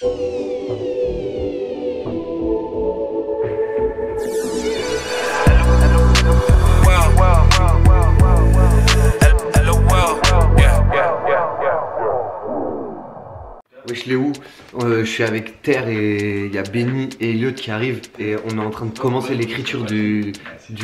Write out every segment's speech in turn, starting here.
Wesh Léo, je suis avec Terre et il y a Benny et Elliot qui arrivent et on est en train de commencer l'écriture du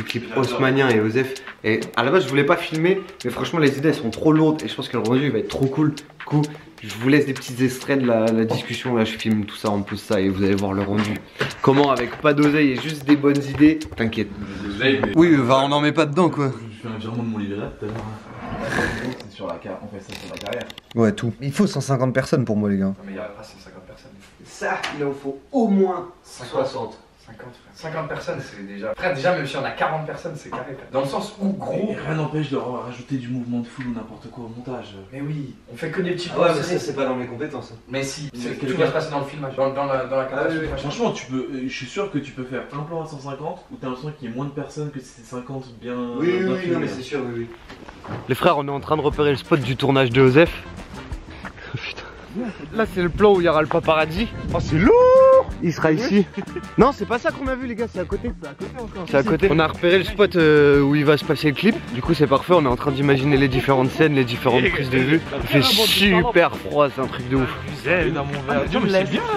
clip Haussmannien et Osef. Et à la base je voulais pas filmer, mais franchement les idées elles sont trop lourdes et je pense que le rendu il va être trop cool. Du coup je vous laisse des petits extraits de la discussion, là je filme tout ça, on pose ça et vous allez voir le rendu. Comment avec pas d'oseille et juste des bonnes idées, t'inquiète. Oui bah on en met pas dedans quoi. Je fais un virement de mon livret tout à l'heure. C'est sur la carrière, on fait ça sur la carrière. Ouais tout. Il faut 150 personnes pour moi les gars. Non mais il y aura pas 150 personnes. Ça il en faut au moins 60. 50 personnes c'est déjà... Frère déjà même si on a 40 personnes c'est carré. Dans le sens où gros... Rien n'empêche de rajouter du mouvement de foule ou n'importe quoi au montage. Mais oui, on fait que des petits... Ah ouais mais ça c'est pas dans mes compétences. Mais si, tout va se passer dans le filmage, dans la captation. Franchement tu peux, je suis sûr que tu peux faire un plan à 150 où t'as l'impression qu'il y ait moins de personnes que c'est 50 bien... Oui non mais c'est sûr oui. Les frères on est en train de repérer le spot du tournage de Osef. Putain. Là c'est le plan où il y aura le paparazzi. Oh c'est lourd. Il sera ici. Non c'est pas ça qu'on a vu les gars, c'est à côté. C'est à côté encore. C'est à côté. On a repéré le spot où il va se passer le clip. Du coup c'est parfait, on est en train d'imaginer les différentes scènes, les différentes prises de vue. Il fait super froid, c'est un truc de ouf.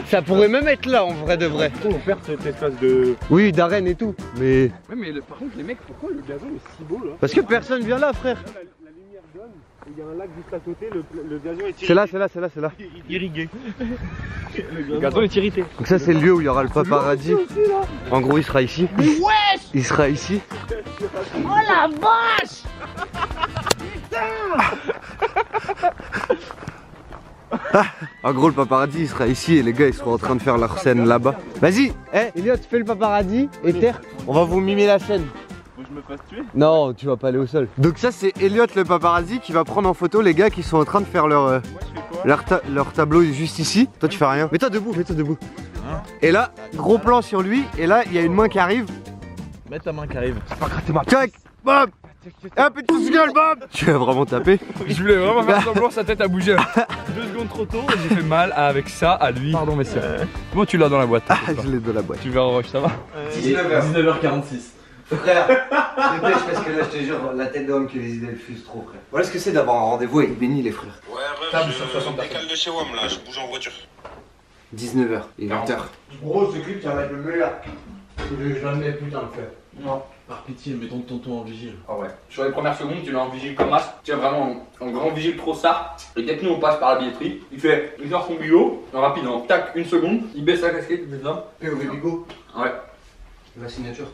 Ça pourrait même être là en vrai de vrai. On perd cette espèce de... Oui d'arène et tout. Mais... Ouais mais par contre les mecs, pourquoi le gazon est si beau là? Parce que personne vient là frère. La lumière donne, il y a un lac juste à côté, le gazon est irrigué. C'est là. Irrigué. Le gazon est irrité. Donc ça c'est le lieu où il y aura le paparazzi. En gros il sera ici. Wesh! Il sera ici. Oh la vache! En gros le paparazzi il sera ici et les gars ils seront en train de faire leur scène là-bas. Vas-y, Elliot fais le paparazzi et Terre, on va vous mimer la scène. Faut que je me fasse tuer? Non, tu vas pas aller au sol. Donc ça c'est Elliot le paparazzi qui va prendre en photo les gars qui sont en train de faire leur tableau juste ici. Toi tu fais rien. Mets-toi debout, Hein? Et là, gros plan sur lui et là il y a une main qui arrive. Mets ta main qui arrive. C'est pas gratter ma Tac, bam. Un peu de gueule, bam. Tu vas vraiment taper. Je voulais vraiment faire semblant, sa tête a bougé 2 secondes trop tôt et j'ai fait mal avec ça à lui. Pardon messieurs. Comment tu l'as dans la boîte? Ah, je l'ai dans la boîte. Tu verras Roche, ça va? 19h46. Frère, dépêche parce que là je te jure, la tête d'homme que les idées elles fusent trop frère. Voilà ce que c'est d'avoir un rendez-vous avec Benny les frères. Ouais, Table sur 60 décale de chez WAM là, je bouge en voiture. 19h et 20h. Gros, ce clip ça va être le meilleur. Je jamais putain le faire. Non. Par pitié, mets ton tonton en vigile. Ah ouais. Sur les premières secondes, tu l'as en vigile comme as. Tu as vraiment en grand vigile trop ça. Et dès que nous on passe par la billetterie, il sort son bigot, rapide, en tac, 1 seconde, il baisse sa casquette, il fait ça. Et au bigot. Ouais. La signature.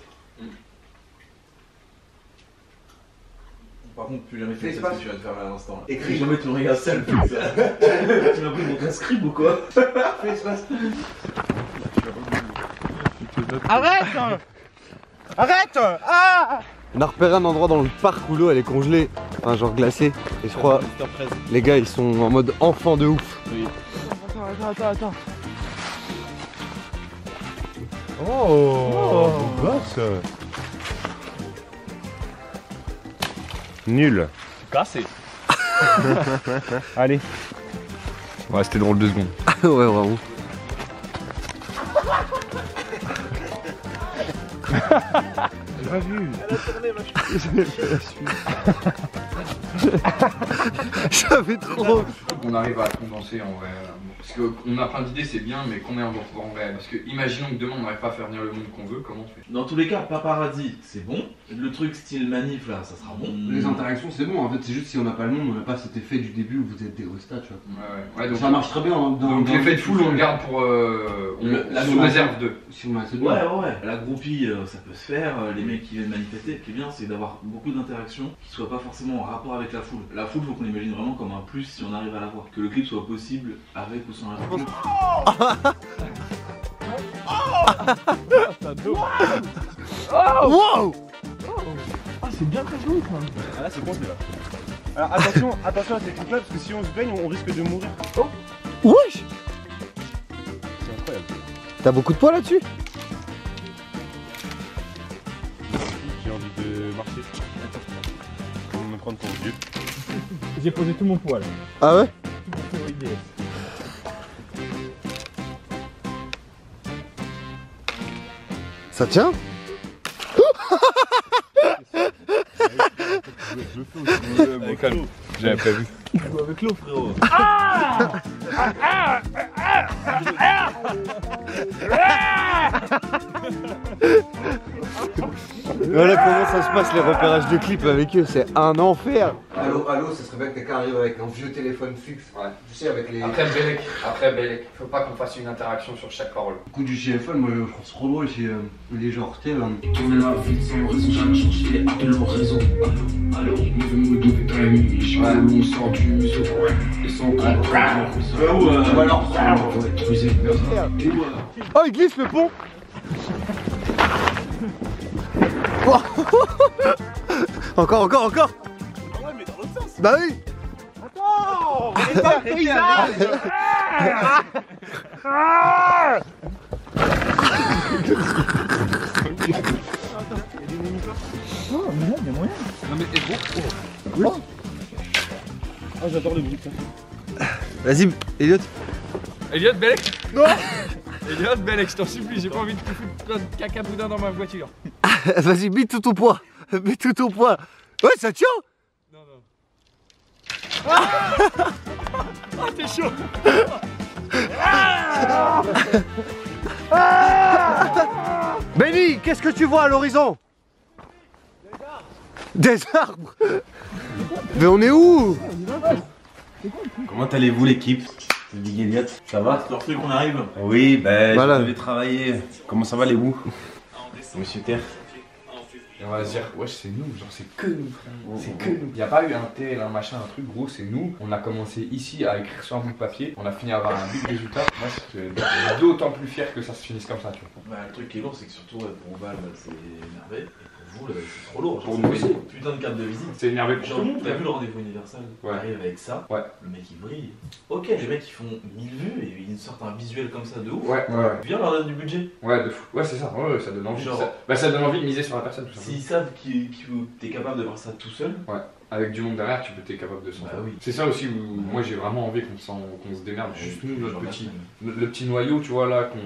Par contre, plus jamais fais ça que tu vas te faire à l'instant. Écris. Plus jamais tu me regardes seul, plus ça. Tu m'as pris mon scribe ou quoi? Fais espace. Arrête! Arrête! Ah! On a repéré un endroit dans le parc où l'eau elle est congelée, enfin genre glacée. Et je crois les gars ils sont en mode enfant de ouf. Oui. Attends. Oh, beau gosse. Nul. C'est cassé. Allez. Ouais, c'était drôle 2 secondes. Ouais, vraiment. J'ai pas vu. Elle a tourné, J'avais trop. On arrive à condenser en vrai. Parce qu'on a plein d'idées, c'est bien, mais qu'on est en vrai. Parce que imaginons que demain on n'arrive pas à faire venir le monde qu'on veut, comment on fait? Dans tous les cas, paparazzi, c'est bon. Le truc style manif là, ça sera bon. Les interactions c'est bon, en fait c'est juste si on n'a pas le monde, on n'a pas cet effet du début où vous êtes des restats, tu vois. Ouais, donc ça marche très bien. Donc l'effet de foule on le garde pour... la réserve de... Si on a assez de Ouais. La groupie, ça peut se faire. Les mecs qui viennent manifester, ce qui est bien, c'est d'avoir beaucoup d'interactions qui soient pas forcément en rapport avec la foule. La foule, faut qu'on l'imagine vraiment comme un plus si on arrive à la voir. Que le clip soit possible avec ou sans la foule. Wow! Ah, c'est bien très joli ça. Ah là, c'est complet là. Alors attention à ces trucs là parce que si on se baigne, on risque de mourir. Oh! Wesh! C'est incroyable. T'as beaucoup de poids là-dessus? J'ai envie de marcher. On va me prendre pour vieux. J'ai posé tout mon poids là. Ah ouais? Ça tient? Calme, j'avais pas vu. Joue avec l'eau, frérot. Voilà comment ça se passe les repérages de clips avec eux, c'est un enfer. Allô, ça serait bien que quelqu'un arrive avec un vieux téléphone fixe. Ouais. Tu sais, avec les. Après Bellec, faut pas qu'on fasse une interaction sur chaque parole. Le coup du GFL, moi je trouve ça trop drôle, c'est les genres, tu sais, Tourne la vie sans raison, j'ai rien changé, appelle l'horizon. Allô, nous devons dans la nuit, je suis on sort du museau. Et sans Ou alors, Oh, il glisse le pont. Encore. Ouais, mais dans l'autre sens. Bah oui. Attends. Ah, j'adore le bruit. Vas-y, Elliot. Elliot Bellec. Non. Elliot Bellec, je t'en supplie, j'ai pas envie de te foutre plein de caca boudin dans ma voiture. Vas-y, mets tout ton poids. Mets tout ton poids. Ouais, ça tient. Non. Ah, t'es chaud. Benny, qu'est-ce que tu vois à l'horizon? Des arbres. Mais on est où? Comment allez-vous l'équipe? C'est Big Elliot, ça va? leur truc qu'on arrive. Oui, ben Voilà. je devais travailler. Comment ça va les vous? Monsieur Terre. Et on va se dire, wesh, c'est nous, genre c'est que nous, frère. C'est que nous. Il n'y a pas eu un tel, un machin, un truc, gros, c'est nous. On a commencé ici à écrire sur un bout de papier. On a fini à avoir un but de résultat. Moi, je suis d'autant plus fier que ça se finisse comme ça, tu vois. Bah, le truc qui est lourd, c'est que surtout pour Val, c'est énervé. Et pour vous, c'est trop lourd. Pour nous aussi. Putain de carte de visite. C'est énervé pour Genre, tout le monde. t'as vu le rendez-vous universel? Ouais. On arrive avec ça. Ouais. Le mec il brille. Ok, les mecs ils font 1000 vues et ils sortent un visuel comme ça de ouf. Ouais. Viens leur donne du budget. Ouais, de fou. Ouais, c'est ça. Ouais, ça donne envie. Genre- Ça donne envie de miser sur la personne, tout simplement. S'ils savent que t'es capable de voir ça tout seul, Avec du monde derrière, t'es capable de s'en bah faire. oui. C'est ça aussi où moi j'ai vraiment envie qu'on se démerde. Juste nous, notre Genre petit, personne. le petit noyau, tu vois là, qu'on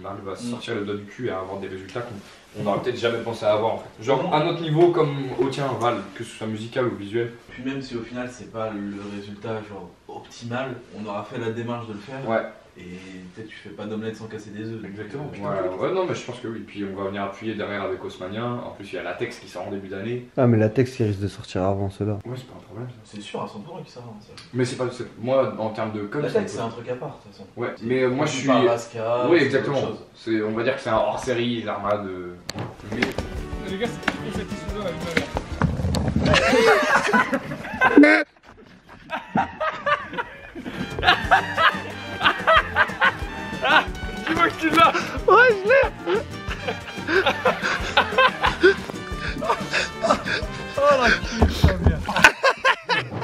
arrive à sortir le doigt du cul et à avoir des résultats qu'on n'aurait peut-être jamais pensé à avoir en fait. Genre à notre niveau comme au tien, Val, que ce soit musical ou visuel. Puis même si au final c'est pas le résultat genre optimal, on aura fait la démarche de le faire. Ouais. Et peut-être tu fais pas d'omelette sans casser des œufs. Exactement. Ouais, non, mais je pense que oui. Puis on va venir appuyer derrière avec Haussmannien. En plus, il y a Latex qui sort en début d'année. Ah, mais la texte il risque de sortir avant cela. Ouais, c'est pas un problème ça. C'est sûr à 100% qu'ils savent ça. Mais c'est pas. Moi, en termes de com, La tech c'est un truc à part de toute façon. Ouais, mais moi je suis. Pas Raska, Oui, c'est exactement. autre chose. On va dire que c'est un hors série, les armades. Mais. Les gars, c'est qui cette histoire avec ma mère? Tu vois que tu l'as. Ouais, je l'ai.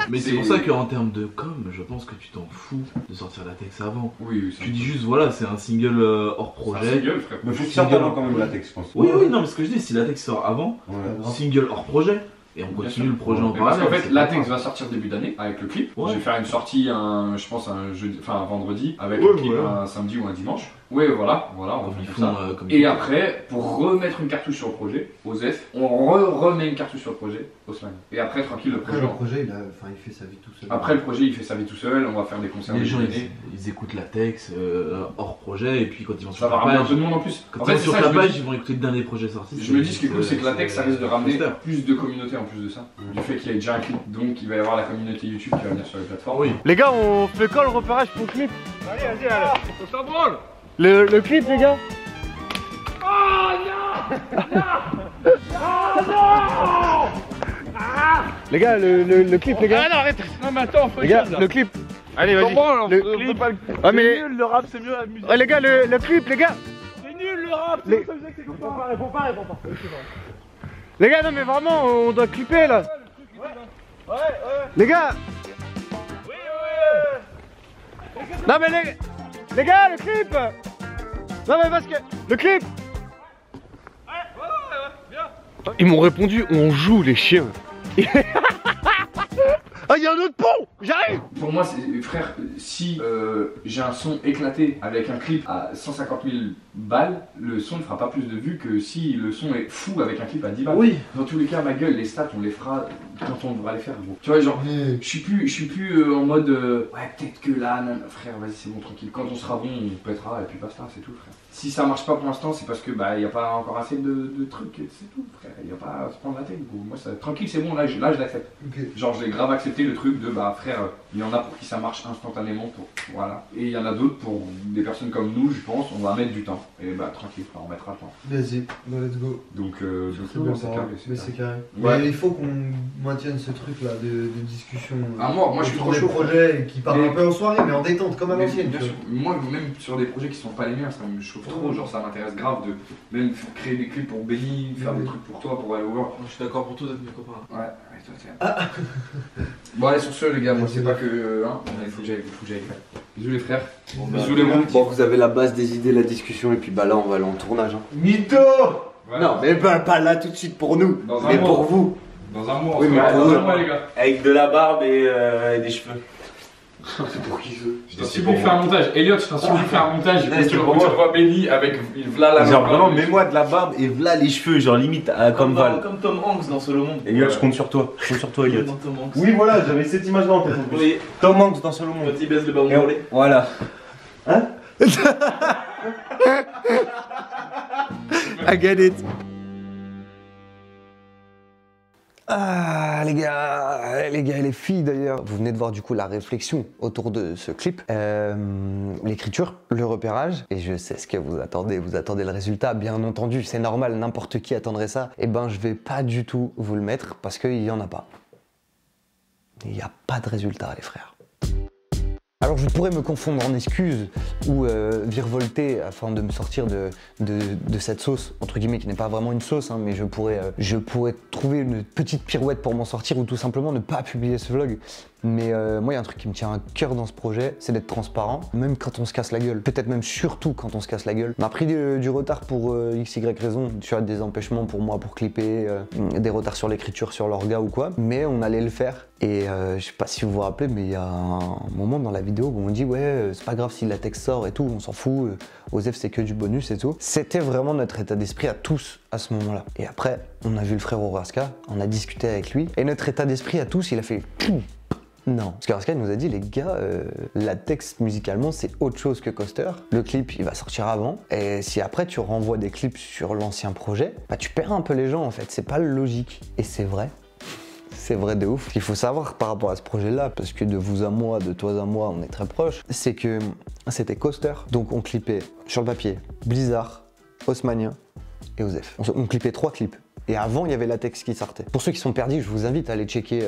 Mais c'est pour ça qu'en termes de com, je pense que tu t'en fous de sortir la texte avant. Oui, Tu dis juste voilà, c'est un single hors projet. Mais faut que ça sorte avant quand même la texte, je pense. Oui, non, mais ce que je dis, si la texte sort avant, single hors projet, et on continue le projet en Parce parallèle. qu'en fait, c'est Latex pas va sortir début d'année avec le clip. Ouais. Je vais faire une sortie, je pense un jeudi, enfin un vendredi, avec Ouais, le clip voilà. un samedi ou un dimanche. Oui, voilà, on comme va ils faire font, ça. comme Et ils font. après, pour remettre une cartouche sur le projet, aux F, on remet une cartouche sur le projet, Haussmann. Et après, tranquille, le projet. Le projet, il fait sa vie tout seul. Après, le projet, il fait sa vie tout seul, on va faire des concerts. Les début gens d'année. ils écoutent la texte hors projet, et puis quand ils vont Ça sur va la ramener un page, peu de monde en plus. quand En ils fait, vont c'est sur ça, la je me page, dis- ils vont écouter le dernier projet sorti. Je me dis ce qui est cool, c'est que Latex, ça risque de ramener poster. plus de communauté en plus de ça. Du fait qu'il y a déjà un clip, donc il va y avoir la communauté YouTube qui va venir sur les plateformes. Oui. Les gars, on fait quand le repérage pour le clip? Allez, vas-y, allez. On s'en branle. Le clip, les gars? Les gars, le clip, les gars. Ah non, arrête. Non, mais attends, faut Les gars, chose, là. le clip. Allez, On vas-y. branle, Le on peut clip. pas le- Ah, mais C'est nul, le rap, c'est mieux la musique. Ouais, les gars, le clip, les gars. C'est nul, le rap. Les- Ça veut dire que c'est comme ça. Réponds pas. Les gars, non, mais vraiment, on doit clipper là. Ouais. Les gars. Oui. Non, mais les gars, le clip. Non, mais parce que. Le clip. Ils m'ont répondu, on joue les chiens. Ah, il y a un autre pont. J'arrive. Pour moi, frère, si j'ai un son éclaté avec un clip à 150 000 balles, le son ne fera pas plus de vues que si le son est fou avec un clip à 10 balles. Oui. Dans tous les cas, ma gueule, les stats, on les fera quand on devra les faire, gros. Tu vois, genre, je suis plus en mode ouais, peut-être que là, non, frère, vas-y, c'est bon, tranquille. Quand on sera bon, on pètera et puis basta, c'est tout, frère. Si ça marche pas pour l'instant, c'est parce que bah y a pas encore assez de trucs, c'est tout, frère. Y a pas à se prendre la tête, gros. Moi, ça, tranquille, c'est bon, là, je l'accepte. Okay. Genre, j'ai grave accepté le truc de bah, frère, il y en a pour qui ça marche instantanément, voilà. Et il y en a d'autres pour des personnes comme nous, je pense, on va mettre du temps. Et bah, tranquille, on mettra le temps. Vas-y, let's go. Donc, c'est bien, c'est carré. Mais c'est carré. Ouais. Mais il faut qu'on maintienne ce truc là de discussion. Ah, moi je suis trop chaud. Des projets qui partent un peu en soirée, mais en détente, comme à l'ancienne. Moi, même sur des projets qui sont pas les miens, ça me chauffe trop. Genre, ça m'intéresse grave de même créer des clips pour Benny, faire des trucs pour toi, pour aller over. Je suis d'accord pour tout avec mes copains. Ouais, avec toi, tiens. Bon, allez, sur ce, les gars, moi, c'est pas que. Hein, il faut que j'aille. Bisous, les frères. Bisous, les mondes. Bon, vous avez la base des idées, la discussion, et puis bah là, on va aller en tournage. Hein. Mytho. Ouais, non, mais pas là tout de suite pour nous, mais pour vous. Dans un mois, oui, mais dans un mois, les gars. Avec de la barbe et des cheveux. C'est pour qui veut. Je t'insulte pour faire un montage. Elliot, je t'insulte pour faire un montage. Tu revois Benny avec v'là la genre vraiment, mets-moi de la barbe et v'là les cheveux, genre limite comme Val. Comme Tom Hanks dans Solo Monde. Elliot, je compte sur toi. Je compte sur toi, Elliot. Oui, voilà, j'avais cette image-là en tête. Oui, Tom Hanks dans Solo Monde. Quand il baisse le ballon volé. Voilà. Hein? I get it. Ah les gars et les filles d'ailleurs, vous venez de voir du coup la réflexion autour de ce clip, l'écriture, le repérage, et je sais ce que vous attendez le résultat, bien entendu, c'est normal, n'importe qui attendrait ça, et ben je vais pas du tout vous le mettre parce qu'il y en a pas. Il n'y a pas de résultat les frères. Alors je pourrais me confondre en excuses ou virevolter afin de me sortir de cette sauce, entre guillemets, qui n'est pas vraiment une sauce, hein, mais je pourrais trouver une petite pirouette pour m'en sortir ou tout simplement ne pas publier ce vlog. Mais moi, il y a un truc qui me tient à cœur dans ce projet, c'est d'être transparent, même quand on se casse la gueule. Peut-être même surtout quand on se casse la gueule. On a pris du retard pour XY raison, tu as des empêchements pour moi pour clipper, des retards sur l'écriture, sur l'orga ou quoi, mais on allait le faire. Et je sais pas si vous vous rappelez, mais il y a un moment dans la vidéo où on dit ouais, c'est pas grave si la texte sort et tout, on s'en fout, Osef c'est que du bonus et tout. C'était vraiment notre état d'esprit à tous à ce moment-là. Et après, on a vu le frère Oraska, on a discuté avec lui, et notre état d'esprit à tous, il a fait non. Parce que Oraska nous a dit, les gars, la texte musicalement, c'est autre chose que Coaster. Le clip, il va sortir avant. Et si après, tu renvoies des clips sur l'ancien projet, bah tu perds un peu les gens, en fait. C'est pas logique. Et c'est vrai. C'est vrai de ouf. Ce qu'il faut savoir par rapport à ce projet-là, parce que de vous à moi, de toi à moi, on est très proches, c'est que c'était Coaster. Donc on clippait sur le papier Blizzard, Haussmanien et Osef. On clippait 3 clips. Et avant, il y avait la texte qui sortait. Pour ceux qui sont perdus, je vous invite à aller checker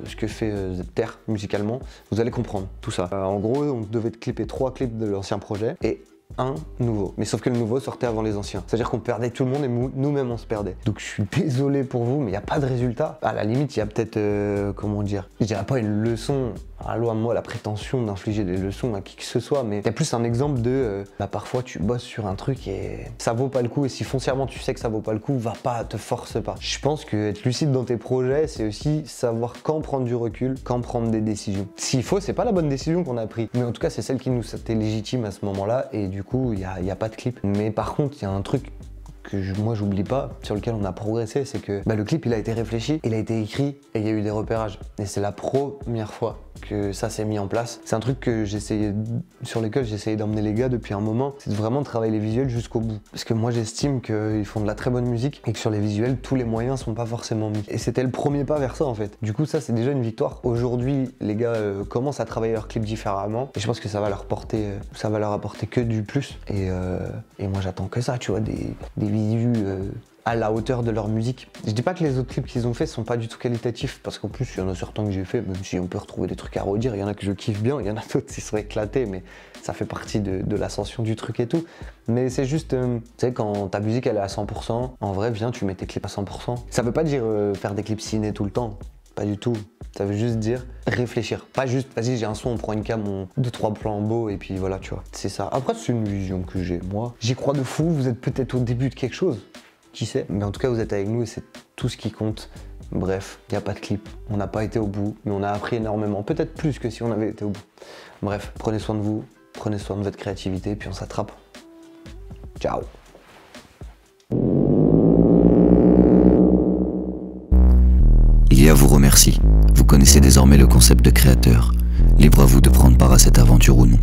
ce que fait Terre musicalement. Vous allez comprendre tout ça. En gros, on devait clipper 3 clips de l'ancien projet et un nouveau. Mais sauf que le nouveau sortait avant les anciens. C'est-à-dire qu'on perdait tout le monde et nous-mêmes on se perdait. Donc je suis désolé pour vous, mais il n'y a pas de résultat. À la limite, il y a peut-être, comment dire, je dirais pas une leçon. Allô à moi la prétention d'infliger des leçons à qui que ce soit, mais il y a plus un exemple de bah parfois tu bosses sur un truc et ça vaut pas le coup, et si foncièrement tu sais que ça vaut pas le coup, va pas, te force pas. Je pense que être lucide dans tes projets, c'est aussi savoir quand prendre du recul, quand prendre des décisions. S'il faut, c'est pas la bonne décision qu'on a prise, mais en tout cas c'est celle qui nous était légitime à ce moment-là, et du coup il y a pas de clip. Mais par contre il y a un truc que moi j'oublie pas, sur lequel on a progressé, c'est que bah, le clip il a été réfléchi, il a été écrit et il y a eu des repérages. Et c'est la première fois que ça s'est mis en place. C'est un truc que sur lequel j'essayais d'emmener les gars depuis un moment, c'est de vraiment travailler les visuels jusqu'au bout. Parce que moi j'estime qu'ils font de la très bonne musique et que sur les visuels, tous les moyens sont pas forcément mis. Et c'était le premier pas vers ça en fait. Du coup ça c'est déjà une victoire. Aujourd'hui les gars commencent à travailler leurs clips différemment et je pense que ça va leur apporter que du plus. Et moi j'attends que ça, tu vois, des visus à la hauteur de leur musique. Je dis pas que les autres clips qu'ils ont fait sont pas du tout qualitatifs, parce qu'en plus il y en a certains que j'ai fait, même si on peut retrouver des trucs à redire, il y en a que je kiffe bien, il y en a d'autres qui sont éclatés, mais ça fait partie de l'ascension du truc et tout. Mais c'est juste, tu sais, quand ta musique elle est à 100%, en vrai viens tu mets tes clips à 100%. Ça veut pas dire faire des clips ciné tout le temps, pas du tout. Ça veut juste dire réfléchir. Pas juste, vas-y j'ai un son, on prend une cam, on 2-3 plans beaux et puis voilà, tu vois. C'est ça. Après c'est une vision que j'ai, moi. J'y crois de fou, vous êtes peut-être au début de quelque chose, qui sait. Mais en tout cas vous êtes avec nous et c'est tout ce qui compte. Bref, il n'y a pas de clip. On n'a pas été au bout, mais on a appris énormément. Peut-être plus que si on avait été au bout. Bref, prenez soin de vous, prenez soin de votre créativité, puis on s'attrape. Ciao. Ilia vous remercie. Vous connaissez désormais le concept de créateur. Libre à vous de prendre part à cette aventure ou non.